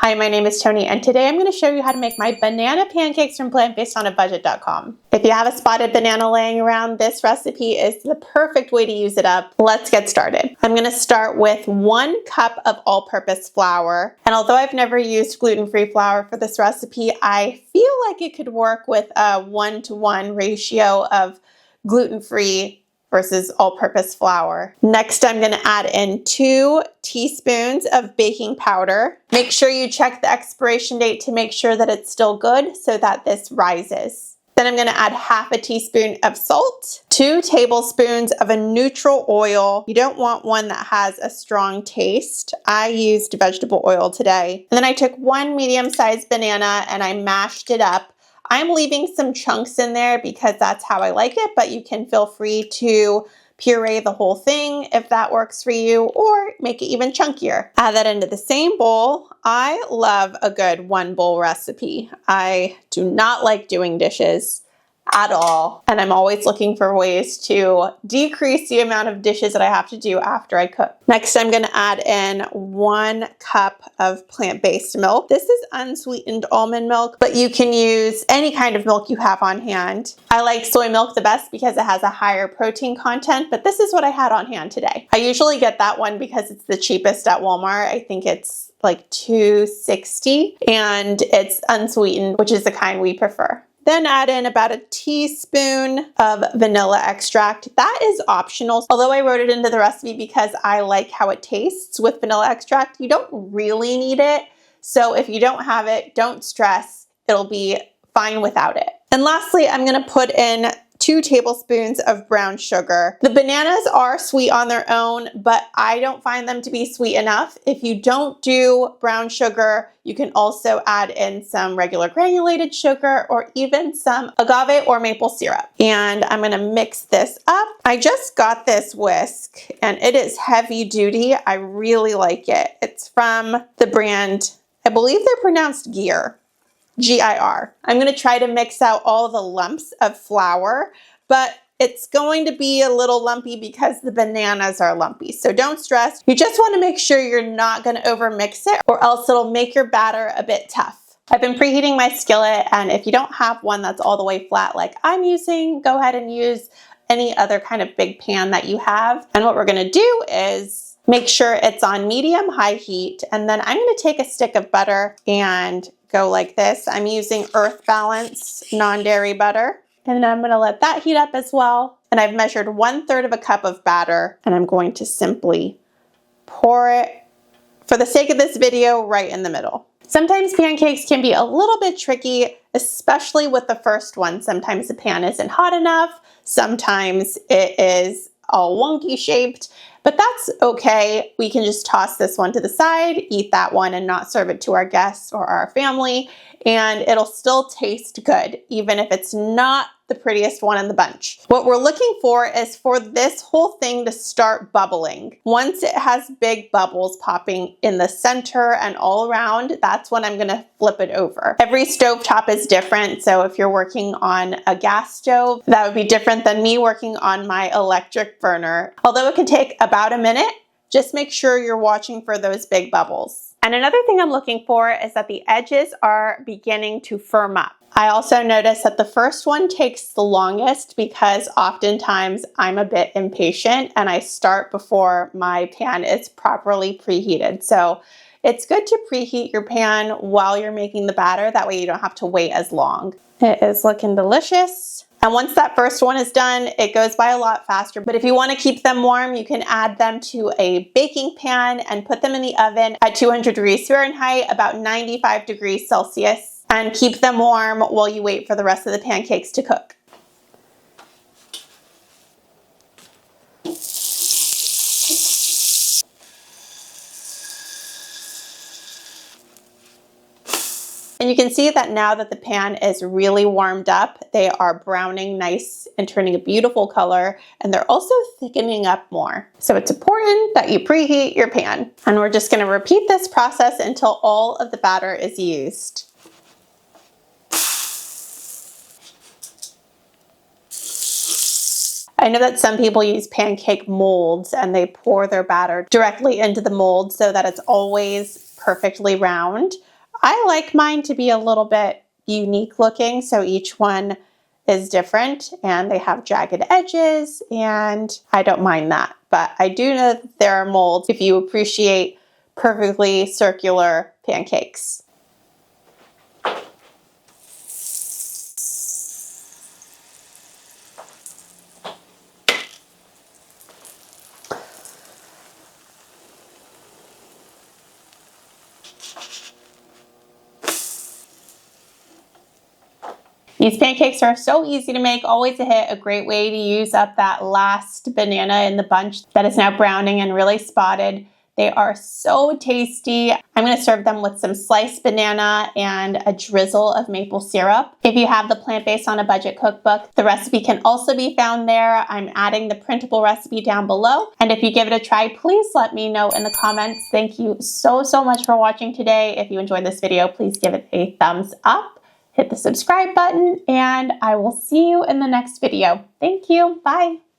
Hi, my name is Tony, and today I'm going to show you how to make my banana pancakes from plantbasedonabudget.com. If you have a spotted banana laying around, this recipe is the perfect way to use it up. Let's get started. I'm going to start with 1 cup of all-purpose flour, and although I've never used gluten-free flour for this recipe, I feel like it could work with a 1-to-1 ratio of gluten-free versus all-purpose flour. Next, I'm going to add in 2 teaspoons of baking powder. Make sure you check the expiration date to make sure that it's still good so that this rises. Then I'm going to add half a teaspoon of salt, 2 tablespoons of a neutral oil. You don't want one that has a strong taste. I used vegetable oil today. And then I took 1 medium-sized banana and I mashed it up. I'm leaving some chunks in there because that's how I like it, but you can feel free to puree the whole thing if that works for you, or make it even chunkier. Add that into the same bowl. I love a good 1-bowl recipe. I do not like doing dishes at all, and I'm always looking for ways to decrease the amount of dishes that I have to do after I cook. Next, I'm going to add in 1 cup of plant-based milk. This is unsweetened almond milk, but you can use any kind of milk you have on hand. I like soy milk the best because it has a higher protein content, but this is what I had on hand today. I usually get that one because it's the cheapest at Walmart. I think it's like $2.60, and it's unsweetened, which is the kind we prefer. Then add in about a teaspoon of vanilla extract. That is optional, although I wrote it into the recipe because I like how it tastes with vanilla extract. You don't really need it, so if you don't have it, don't stress. It'll be fine without it. And lastly, I'm going to put in 2 tablespoons of brown sugar. The bananas are sweet on their own, but I don't find them to be sweet enough. If you don't do brown sugar, you can also add in some regular granulated sugar or even some agave or maple syrup. And I'm gonna mix this up. I just got this whisk and it is heavy duty. I really like it. It's from the brand, I believe they're pronounced Gear. G-I-R. I'm going to try to mix out all the lumps of flour, but it's going to be a little lumpy because the bananas are lumpy. So don't stress. You just want to make sure you're not going to overmix it, or else it'll make your batter a bit tough. I've been preheating my skillet, and if you don't have one that's all the way flat like I'm using, go ahead and use any other kind of big pan that you have. And what we're going to do is make sure it's on medium-high heat, and then I'm going to take a stick of butter and go like this. I'm using Earth Balance non-dairy butter, and I'm going to let that heat up as well. And I've measured 1/3 of a cup of batter, and I'm going to simply pour it, for the sake of this video, right in the middle. Sometimes pancakes can be a little bit tricky, especially with the first one. Sometimes the pan isn't hot enough. Sometimes it is all wonky shaped, but that's okay. We can just toss this one to the side, eat that one, and not serve it to our guests or our family, and it'll still taste good, even if it's not the prettiest one in the bunch. What we're looking for is for this whole thing to start bubbling. Once it has big bubbles popping in the center and all around, that's when I'm gonna flip it over. Every stovetop is different, so if you're working on a gas stove, that would be different than me working on my electric burner. Although it can take about a minute, just make sure you're watching for those big bubbles. And another thing I'm looking for is that the edges are beginning to firm up. I also noticed that the first one takes the longest because oftentimes I'm a bit impatient and I start before my pan is properly preheated. So it's good to preheat your pan while you're making the batter. That way you don't have to wait as long. It is looking delicious. And once that first one is done, it goes by a lot faster. But if you want to keep them warm, you can add them to a baking pan and put them in the oven at 200 degrees Fahrenheit, about 95 degrees Celsius, and keep them warm while you wait for the rest of the pancakes to cook. And you can see that now that the pan is really warmed up, they are browning nice and turning a beautiful color, and they're also thickening up more. So it's important that you preheat your pan. And we're just going to repeat this process until all of the batter is used. I know that some people use pancake molds and they pour their batter directly into the mold so that it's always perfectly round. I like mine to be a little bit unique looking, so each one is different and they have jagged edges, and I don't mind that. But I do know that there are molds if you appreciate perfectly circular pancakes. These pancakes are so easy to make, always a hit, a great way to use up that last banana in the bunch that is now browning and really spotted. They are so tasty. I'm going to serve them with some sliced banana and a drizzle of maple syrup. If you have the Plant-Based on a Budget cookbook, the recipe can also be found there. I'm adding the printable recipe down below. And if you give it a try, please let me know in the comments. Thank you so much for watching today. If you enjoyed this video, please give it a thumbs up. Hit the subscribe button, and I will see you in the next video. Thank you. Bye.